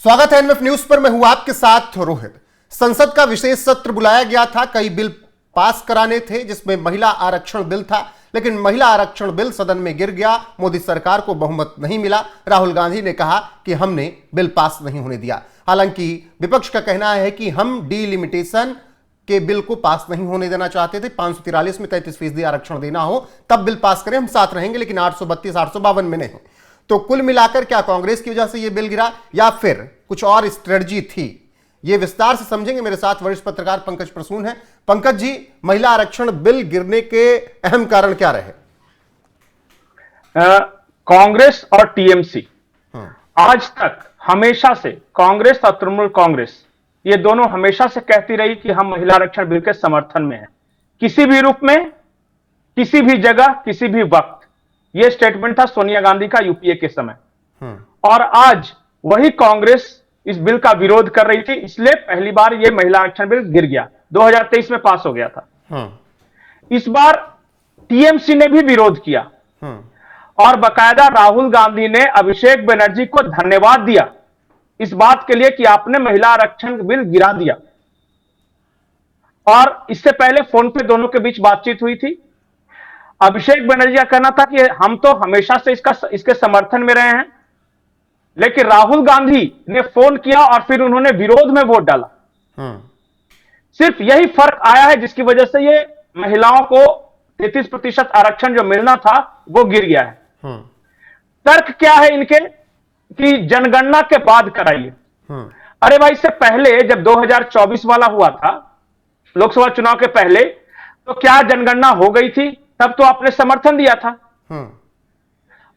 स्वागत है NF news पर। मैं हूं आपके साथ रोहित। संसद का विशेष सत्र बुलाया गया था, कई बिल पास कराने थे जिसमें महिला आरक्षण बिल था, लेकिन महिला आरक्षण बिल सदन में गिर गया। मोदी सरकार को बहुमत नहीं मिला। राहुल गांधी ने कहा कि हमने बिल पास नहीं होने दिया। हालांकि विपक्ष का कहना है कि हम डिलिमिटेशन के बिल को पास नहीं होने देना चाहते थे। 543 में 33% आरक्षण देना हो तब बिल पास करें, हम साथ रहेंगे, लेकिन 832 852 में नहीं। तो कुल मिलाकर क्या कांग्रेस की वजह से यह बिल गिरा या फिर कुछ और स्ट्रेटजी थी, ये विस्तार से समझेंगे। मेरे साथ वरिष्ठ पत्रकार पंकज प्रसून हैं। पंकज जी, महिला आरक्षण बिल गिरने के अहम कारण क्या रहे? कांग्रेस और टीएमसी आज तक हमेशा से, कांग्रेस और तृणमूल कांग्रेस ये दोनों हमेशा से कहती रही कि हम महिला आरक्षण बिल के समर्थन में हैं, किसी भी रूप में, किसी भी जगह, किसी भी वक्त। यह स्टेटमेंट था सोनिया गांधी का यूपीए के समय। और आज वही कांग्रेस इस बिल का विरोध कर रही थी, इसलिए पहली बार यह महिला आरक्षण बिल गिर गया। 2023 में पास हो गया था। इस बार टीएमसी ने भी विरोध किया और बाकायदा राहुल गांधी ने अभिषेक बनर्जी को धन्यवाद दिया इस बात के लिए कि आपने महिला आरक्षण बिल गिरा दिया। और इससे पहले फोन पे दोनों के बीच बातचीत हुई थी। अभिषेक बनर्जी का कहना था कि हम तो हमेशा से इसके समर्थन में रहे हैं, लेकिन राहुल गांधी ने फोन किया और फिर उन्होंने विरोध में वोट डाला। सिर्फ यही फर्क आया है जिसकी वजह से ये महिलाओं को 33% आरक्षण जो मिलना था वो गिर गया है। तर्क क्या है इनके कि जनगणना के बाद कराइए। अरे भाई, इससे पहले जब 2024 वाला हुआ था, लोकसभा चुनाव के पहले, तो क्या जनगणना हो गई थी? तब तो आपने समर्थन दिया था।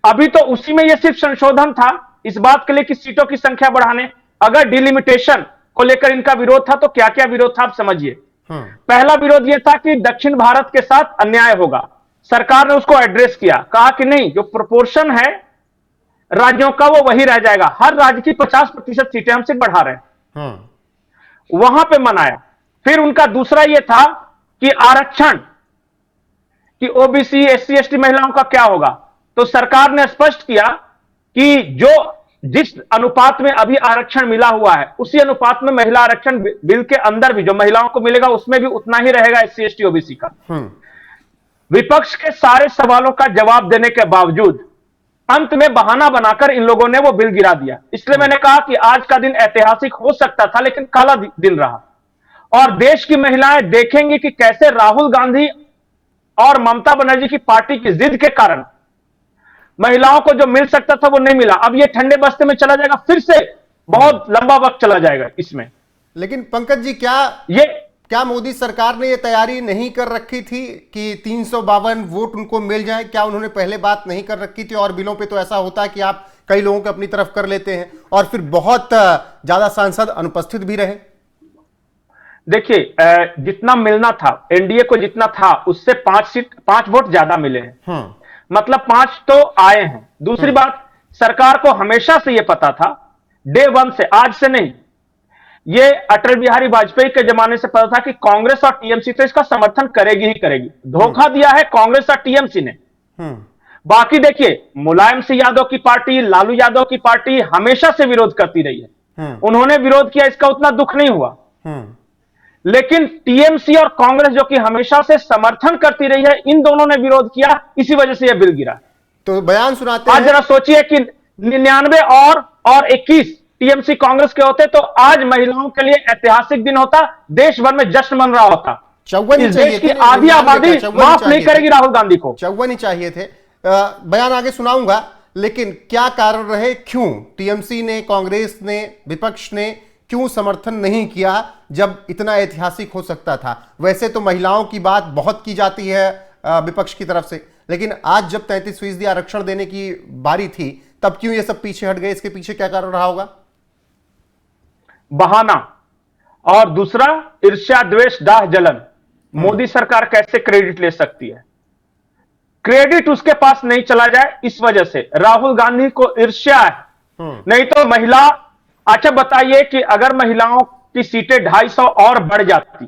अभी तो उसी में यह सिर्फ संशोधन था इस बात के लिए कि सीटों की संख्या बढ़ाने। अगर डिलिमिटेशन को लेकर इनका विरोध था तो क्या क्या विरोध था आप समझिए। पहला विरोध यह था कि दक्षिण भारत के साथ अन्याय होगा। सरकार ने उसको एड्रेस किया, कहा कि नहीं, जो प्रोपोर्शन है राज्यों का वो वही रह जाएगा, हर राज्य की 50% सीटें हम सिर्फ बढ़ा रहे हैं। वहां पे मनाया। फिर उनका दूसरा यह था कि आरक्षण, कि ओबीसी एससी एसटी महिलाओं का क्या होगा। तो सरकार ने स्पष्ट किया कि जिस अनुपात में अभी आरक्षण मिला हुआ है उसी अनुपात में महिला आरक्षण बिल के अंदर भी जो महिलाओं को मिलेगा उसमें भी उतना ही रहेगा एससी एसटी ओबीसी का। विपक्ष के सारे सवालों का जवाब देने के बावजूद अंत में बहाना बनाकर इन लोगों ने वो बिल गिरा दिया। इसलिए मैंने कहा कि आज का दिन ऐतिहासिक हो सकता था, लेकिन काला दिन रहा। और देश की महिलाएं देखेंगी कि कैसे राहुल गांधी और ममता बनर्जी की पार्टी की जिद के कारण महिलाओं को जो मिल सकता था वो नहीं मिला। अब ये ठंडे बस्ते में चला जाएगा, फिर से बहुत लंबा वक्त चला जाएगा इसमें। लेकिन पंकज जी, क्या मोदी सरकार ने ये तैयारी नहीं कर रखी थी कि 352 वोट उनको मिल जाए? क्या उन्होंने पहले बात नहीं कर रखी थी? और बिलों पे तो ऐसा होता है कि आप कई लोगों को अपनी तरफ कर लेते हैं और फिर बहुत ज्यादा सांसद अनुपस्थित भी रहे। देखिए, जितना मिलना था एनडीए को, जितना था उससे 5 वोट ज्यादा मिले हैं। मतलब 5 तो आए हैं। दूसरी बात, सरकार को हमेशा से यह पता था, डे 1 से, आज से नहीं, ये अटल बिहारी वाजपेयी के जमाने से पता था कि कांग्रेस और टीएमसी तो इसका समर्थन करेगी ही करेगी। धोखा दिया है कांग्रेस और टीएमसी ने। बाकी देखिए, मुलायम सिंह यादव की पार्टी, लालू यादव की पार्टी हमेशा से विरोध करती रही है। उन्होंने विरोध किया, इसका उतना दुख नहीं हुआ। लेकिन टीएमसी और कांग्रेस जो कि हमेशा से समर्थन करती रही है, इन दोनों ने विरोध किया, इसी वजह से यह बिल गिरा। तो बयान सुनाते हैं। आज जरा सोचिए कि 99 और 21 टीएमसी कांग्रेस के होते तो आज महिलाओं के लिए ऐतिहासिक दिन होता, देश भर में जश्न मन रहा होता। 54 देश की आधी आबादी माफ नहीं करेगी राहुल गांधी को। 54 ही चाहिए थे। बयान आगे सुनाऊंगा, लेकिन क्या कारण रहे, क्यों टीएमसी ने, कांग्रेस ने, विपक्ष ने क्यों समर्थन नहीं किया जब इतना ऐतिहासिक हो सकता था? वैसे तो महिलाओं की बात बहुत की जाती है विपक्ष की तरफ से, लेकिन आज जब 33% आरक्षण देने की बारी थी तब क्यों ये सब पीछे हट गए? इसके पीछे क्या कारण रहा होगा? बहाना, और दूसरा ईर्ष्या, द्वेष, दाह, जलन। मोदी सरकार कैसे क्रेडिट ले सकती है? क्रेडिट उसके पास नहीं चला जाए, इस वजह से राहुल गांधी को ईर्ष्या है। नहीं तो महिला, अच्छा बताइए कि अगर महिलाओं की सीटें 250 और बढ़ जाती,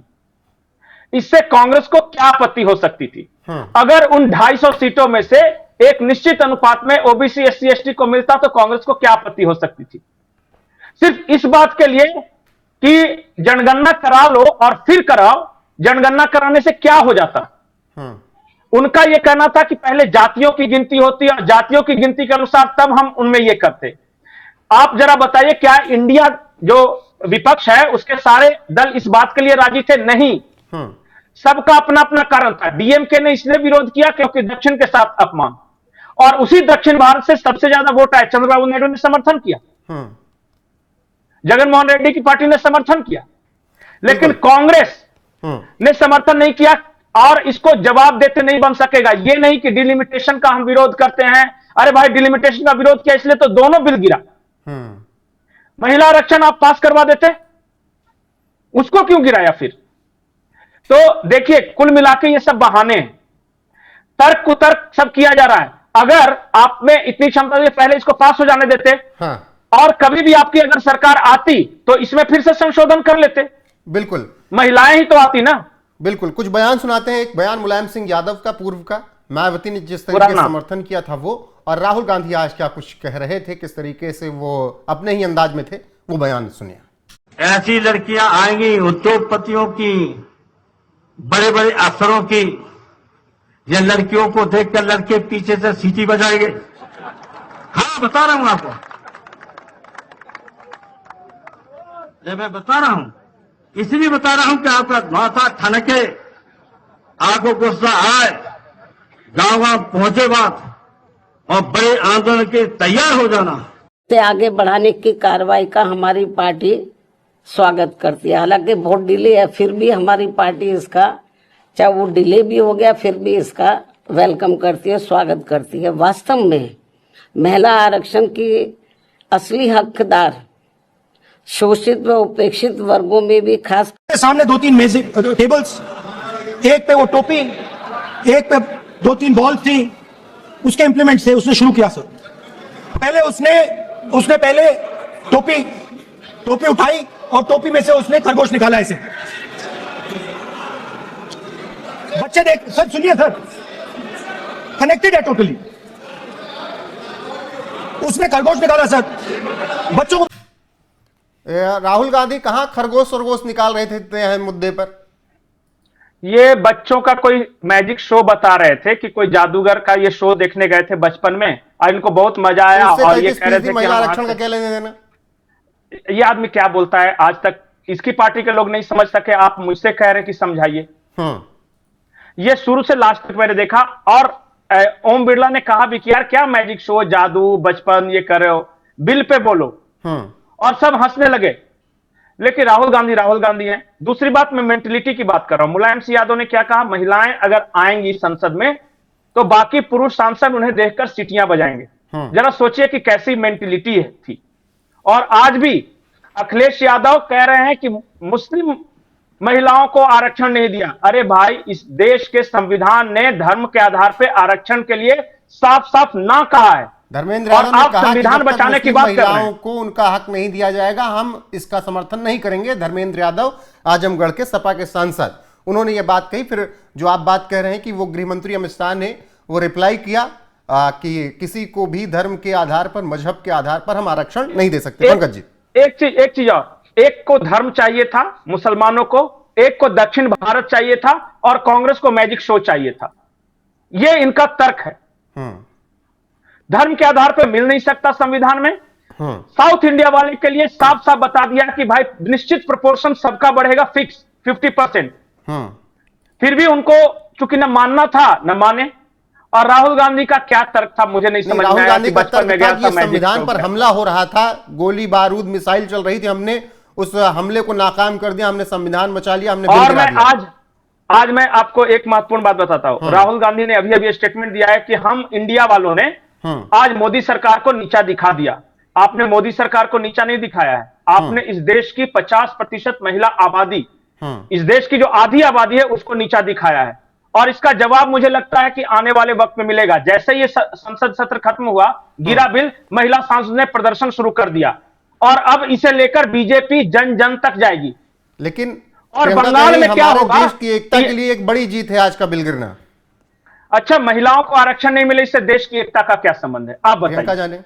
इससे कांग्रेस को क्या आपत्ति हो सकती थी? अगर उन 250 सीटों में से एक निश्चित अनुपात में ओबीसी एससी एसटी को मिलता तो कांग्रेस को क्या आपत्ति हो सकती थी? सिर्फ इस बात के लिए कि जनगणना करा लो और फिर कराओ। जनगणना कराने से क्या हो जाता? उनका यह कहना था कि पहले जातियों की गिनती होती और जातियों की गिनती के अनुसार तब हम उनमें यह करते। आप जरा बताइए, क्या इंडिया जो विपक्ष है उसके सारे दल इस बात के लिए राजी थे? नहीं। सबका अपना अपना कारण था। डीएमके ने इसलिए विरोध किया क्योंकि दक्षिण के साथ अपमान, और उसी दक्षिण भारत से सबसे ज्यादा वोट आए। चंद्रबाबू नायडू ने समर्थन किया, जगनमोहन रेड्डी की पार्टी ने समर्थन किया, लेकिन कांग्रेस ने समर्थन नहीं किया। और इसको जवाब देते नहीं बन सकेगा। यह नहीं कि डिलिमिटेशन का हम विरोध करते हैं। अरे भाई, डिलिमिटेशन का विरोध किया इसलिए तो दोनों बिल गिरा। महिला आरक्षण आप पास करवा देते, उसको क्यों गिराया फिर? तो देखिए, कुल मिलाकर ये सब बहाने हैं, तर्क कुतर्क सब किया जा रहा है। अगर आप में इतनी क्षमता थी, पहले इसको पास हो जाने देते। और कभी भी आपकी अगर सरकार आती तो इसमें फिर से संशोधन कर लेते। बिल्कुल, महिलाएं ही तो आती ना। बिल्कुल। कुछ बयान सुनाते हैं। एक बयान मुलायम सिंह यादव का, पूर्व का, मायावती ने जिस तरीके से समर्थन किया था वो, और राहुल गांधी आज क्या कुछ कह रहे थे, किस तरीके से वो अपने ही अंदाज में थे, वो बयान सुनिए। ऐसी लड़कियां आएंगी उद्योगपतियों की, बड़े बड़े अफसरों की, ये लड़कियों को देखकर लड़के पीछे से सीटी बजाएंगे। हाँ, बता रहा हूं आपको, ये मैं बता रहा हूं, इसलिए बता रहा हूं कि आपका माथा ठनके, आपको गुस्सा आए, गांव गांव पहुंचे बात, और बड़े आंदोलन के तैयार हो जाना। से आगे बढ़ाने की कार्रवाई का हमारी पार्टी स्वागत करती है। हालांकि वोट डिले है, फिर भी हमारी पार्टी इसका, चाहे वो डिले भी हो गया, फिर भी इसका वेलकम करती है, स्वागत करती है। वास्तव में महिला आरक्षण की असली हकदार शोषित व उपेक्षित वर्गों में भी खास सामने 2-3 मेज टेबल्स, एक पे वो टोपी, एक पे 2-3 बॉल थी, उसके इंप्लीमेंट से उसने शुरू किया। सर पहले उसने पहले टोपी उठाई और टोपी में से उसने खरगोश निकाला। ऐसे बच्चे देख सर, सुनिए सर, कनेक्टेड है टोटली। उसने खरगोश निकाला सर, बच्चों को। राहुल गांधी कहां खरगोश वरगोश निकाल रहे थे इतने अहम मुद्दे पर? ये बच्चों का कोई मैजिक शो बता रहे थे कि कोई जादूगर का ये शो देखने गए थे बचपन में, और इनको बहुत मजा आया। और ये कह रहे थे कि महिला आरक्षण का क्या लेने देना? ये आदमी क्या बोलता है, आज तक इसकी पार्टी के लोग नहीं समझ सके, आप मुझसे कह रहे हैं कि समझाइए। ये शुरू से लास्ट तक मैंने देखा। और ओम बिरला ने कहा भी कि यार क्या मैजिक शो, जादू, बचपन, ये कर रहे हो, बिल पे बोलो। और सब हंसने लगे। लेकिन राहुल गांधी हैं। दूसरी बात, मैं मेंटलिटी की बात कर रहा हूं। मुलायम सिंह यादव ने क्या कहा, महिलाएं अगर आएंगी संसद में तो बाकी पुरुष सांसद उन्हें देखकर सीटियां बजाएंगे। जरा सोचिए कि कैसी मेंटलिटी थी। और आज भी अखिलेश यादव कह रहे हैं कि मुस्लिम महिलाओं को आरक्षण नहीं दिया। अरे भाई, इस देश के संविधान ने धर्म के आधार पर आरक्षण के लिए साफ साफ ना कहा है। धर्मेंद्र यादव ने कहा संविधान बचाने की बात कर रहे हैं, महिलाओं को उनका हक नहीं दिया जाएगा, हम इसका समर्थन नहीं करेंगे। धर्मेंद्र यादव, आजमगढ़ के सपा के सांसद, उन्होंने ये बात कही। फिर जो आप बात कह रहे हैं कि वो गृह मंत्री अमित शाह ने वो रिप्लाई किया कि किसी को भी धर्म के आधार पर, मजहब के आधार पर हम आरक्षण नहीं दे सकते। पंकज जी, एक चीज और, एक को धर्म चाहिए था मुसलमानों को, एक को दक्षिण भारत चाहिए था, और कांग्रेस को मैजिक शो चाहिए था। यह इनका तर्क है। धर्म के आधार पर मिल नहीं सकता संविधान में। साउथ इंडिया वाले के लिए साफ साफ बता दिया कि भाई निश्चित प्रोपोर्शन सबका बढ़ेगा, फिक्स 50%। फिर भी उनको चूंकि न मानना था न माने। और राहुल गांधी का क्या तर्क था मुझे नहीं समझ में आया। राहुल गांधी का बचपन में तर्क था गया कि संविधान पर हमला हो रहा था, गोली बारूद मिसाइल चल रही थी, हमने उस हमले को नाकाम कर दिया, हमने संविधान बचा लिया, हमने और मैं आज मैं आपको एक महत्वपूर्ण बात बताता हूं। राहुल गांधी ने अभी स्टेटमेंट दिया है कि हम इंडिया वालों ने आज मोदी सरकार को नीचा दिखा दिया। आपने मोदी सरकार को नीचा नहीं दिखाया है, आपने इस देश की 50% महिला आबादी, इस देश की जो आधी आबादी है उसको नीचा दिखाया है। और इसका जवाब मुझे लगता है कि आने वाले वक्त में मिलेगा। जैसे ये संसद सत्र खत्म हुआ, गिरा बिल, महिला सांसद ने प्रदर्शन शुरू कर दिया, और अब इसे लेकर बीजेपी जन जन तक जाएगी। लेकिन और बंगाल में क्या होगा, देश की एकता के लिए एक बड़ी जीत है आज का बिल गिरना। अच्छा, महिलाओं को आरक्षण नहीं मिले, इससे देश की एकता का क्या संबंध है, आप बताइए। जाने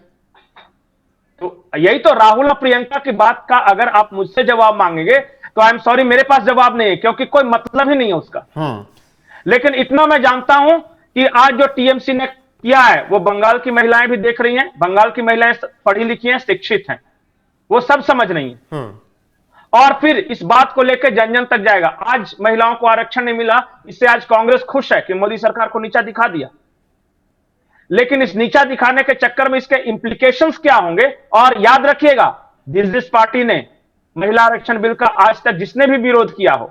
तो यही तो राहुल और प्रियंका की बात का अगर आप मुझसे जवाब मांगेंगे तो आई एम सॉरी, मेरे पास जवाब नहीं है, क्योंकि कोई मतलब ही नहीं है उसका। लेकिन इतना मैं जानता हूं कि आज जो टीएमसी ने किया है वो बंगाल की महिलाएं भी देख रही हैं। बंगाल की महिलाएं पढ़ी लिखी हैं, शिक्षित हैं, वो सब समझ रही हैं। और फिर इस बात को लेकर जन जन तक जाएगा। आज महिलाओं को आरक्षण नहीं मिला, इससे आज कांग्रेस खुश है कि मोदी सरकार को नीचा दिखा दिया, लेकिन इस नीचा दिखाने के चक्कर में इसके इंप्लीकेशंस क्या होंगे। और याद रखिएगा, जिस पार्टी ने महिला आरक्षण बिल का आज तक जिसने भी विरोध किया हो,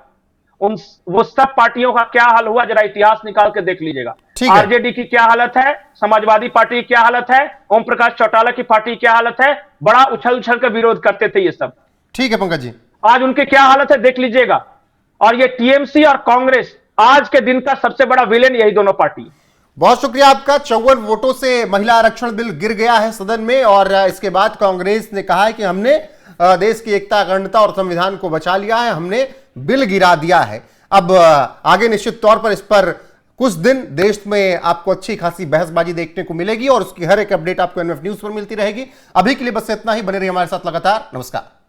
वो सब पार्टियों का क्या हाल हुआ जरा इतिहास निकाल के देख लीजिएगा। आरजेडी की क्या हालत है, समाजवादी पार्टी की क्या हालत है, ओम प्रकाश चौटाला की पार्टी की क्या हालत है, बड़ा उछल उछल कर विरोध करते थे ये सब। ठीक है पंकज जी, आज उनकी क्या हालत है देख लीजिएगा। और ये टीएमसी और कांग्रेस आज के दिन का सबसे बड़ा विलेन यही दोनों पार्टी। बहुत शुक्रिया आपका। 54 वोटों से महिला आरक्षण बिल गिर गया है सदन में, और इसके बाद कांग्रेस ने कहा है कि हमने देश की एकता, अखंडता और संविधान को बचा लिया है, हमने बिल गिरा दिया है। अब आगे निश्चित तौर पर इस पर कुछ दिन देश में आपको अच्छी खासी बहसबाजी देखने को मिलेगी, और उसकी हर एक अपडेट आपको एनएफ न्यूज पर मिलती रहेगी। अभी के लिए बस इतना ही, बने रहिए हमारे साथ लगातार। नमस्कार।